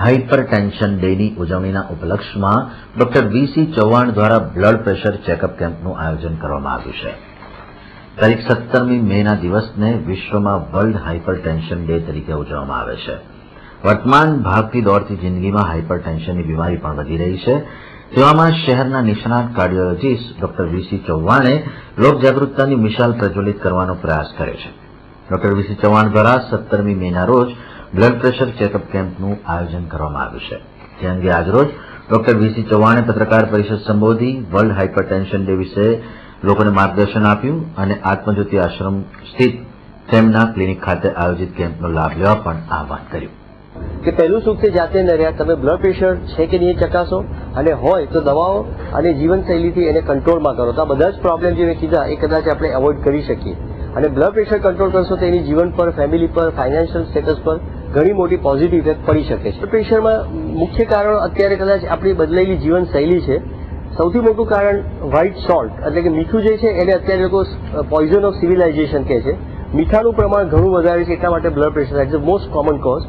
Hypertension ડેની ઉજવણીના ઉપલક્ષમાં doctor VC Chauhan દ્વારા blood pressure checkup કેમ્પનું આયોજન કરવામાં આવ્યું છે. તારીખ 17મી મેના દિવસને વિશ્વમાં વર્લ્ડ હાઇપરટેન્શન ડે તરીકે ઉજવવામાં આવે છે. વર્તમાન ભાગતી દોડતી જિંદગીમાં હાઇપરટેન્શનની બીમારી પણ વધી રહી છે. તેવામાં શહેરના નિષ્ણાત કાર્ડિયોલોજીસ્ટ ડોક્ટર વીસી ચૌહાણે લોકજાગૃતતાની મિસાલ પ્રજ્વલિત કરવાનો પ્રયાસ કર્યો છે. ડોક્ટર વીસી ચૌહાણ દ્વારા 17મી મેના રોજ બ્લડ પ્રેશર ચેકઅપ કેમ્પનું આયોજન કરવામાં આવ્યું છે. જે અંગે આજરોજ ડોક્ટર વીસી ચૌહાણે પત્રકાર પરિષદ સંબોધી વર્લ્ડ હાઇપરટેન્શન ડે વિશે લોકોને માર્ગદર્શન આપ્યું અને આત્મજ્યોતિ આશ્રમ સ્થિત તેમના ક્લિનિક ખાતે આયોજિત કેમ્પનો લાભ લેવા પણ આહવાન કર્યું. કે પહેલું સુખ તે જાતે ન રહ્યા, તમે બ્લડ પ્રેશર છે કે નહીં ચકાસો, અને હોય તો દવાઓ અને જીવનશૈલીથી એને કંટ્રોલમાં કરો. તો આ બધા જ પ્રોબ્લેમ જે મેં કીધા એ કદાચ આપણે એવોઇડ કરી શકીએ. અને બ્લડ પ્રેશર કંટ્રોલ કરશો તો એની જીવન પર, ફેમિલી પર, ફાઇનાન્શિયલ સ્ટેટસ પર ઘણી મોટી પોઝિટિવ ઇફેક્ટ પડી શકે છે. બ્લડ પ્રેશરમાં મુખ્ય કારણ અત્યારે કદાચ આપણી બદલાયેલી જીવનશૈલી છે. સૌથી મોટું કારણ વ્હાઇટ સોલ્ટ એટલે કે મીઠું જે છે એને અત્યારે લોકો પોઈઝન ઓફ સિવિલાઇઝેશન કહે છે. મીઠાનું પ્રમાણ ઘણું વધારે છે, એટલા માટે blood pressure is the most common cause.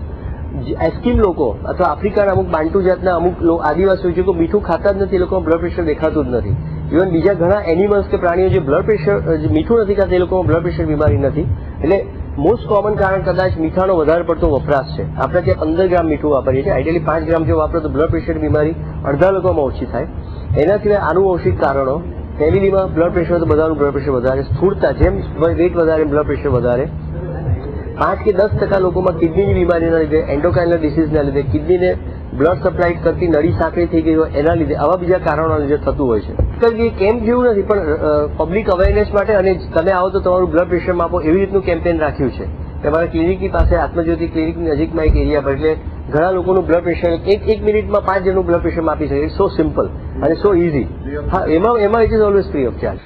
Eskimo લોકો અથવા આફ્રિકાના અમુક બાન્ટુ જાતના અમુક આદિવાસીઓ જે મીઠું ખાતા જ નથી, એ લોકોમાં બ્લડ પ્રેશર દેખાતું જ નથી. ઇવન બીજા ઘણા એનિમલ્સ કે પ્રાણીઓ જે બ્લડ પ્રેશર મીઠું નથી ખાતા, એ લોકોમાં બ્લડ પ્રેશર બીમારી નથી. એટલે મોસ્ટ કોમન કારણ કદાચ મીઠાનો વધારે પડતો વપરાશ છે. આપણે ત્યાં 15 ગ્રામ મીઠું વાપરીએ છીએ, આઈડિયલી 5 ગ્રામ જો વાપરો તો બ્લડ પ્રેશર બીમારી અડધા લોકોમાં ઓછી થાય. એના સિવાય આનુવંશિક કારણો, ફેમિલીમાં બ્લડ પ્રેશર તો બધાનું બ્લડ પ્રેશર વધારે, સ્થૂળતા જેમ વેટ વધારે બ્લડ પ્રેશર વધારે, 5 કે 10% લોકોમાં કિડનીની બીમારીના લીધે, એન્ડોક્રાઇનલ ડિસીઝના લીધે, કિડનીને બ્લડ સપ્લાય કરતી નળી સાંકડી થઈ ગઈ હોય એના લીધે, આવા બીજા કારણોના લીધે થતું હોય છે. કેમ્પ જેવું નથી પણ પબ્લિક અવેરનેસ માટે, અને તમે આવો તો તમારું બ્લડ પ્રેશર માપો એવી રીતનું કેમ્પેન રાખ્યું છે. તમારા ક્લિનિકની પાસે આત્મજ્યોતિ ક્લિનિકની નજીકમાં એક એરિયા પર, એટલે ઘણા લોકોનું બ્લડ પ્રેશર એક મિનિટમાં 5 જણનું બ્લડ પ્રેશર માપી શકે. ઇટ્સ સો સિમ્પલ અને સો ઇઝી. હા, એમાં it is always free of charge.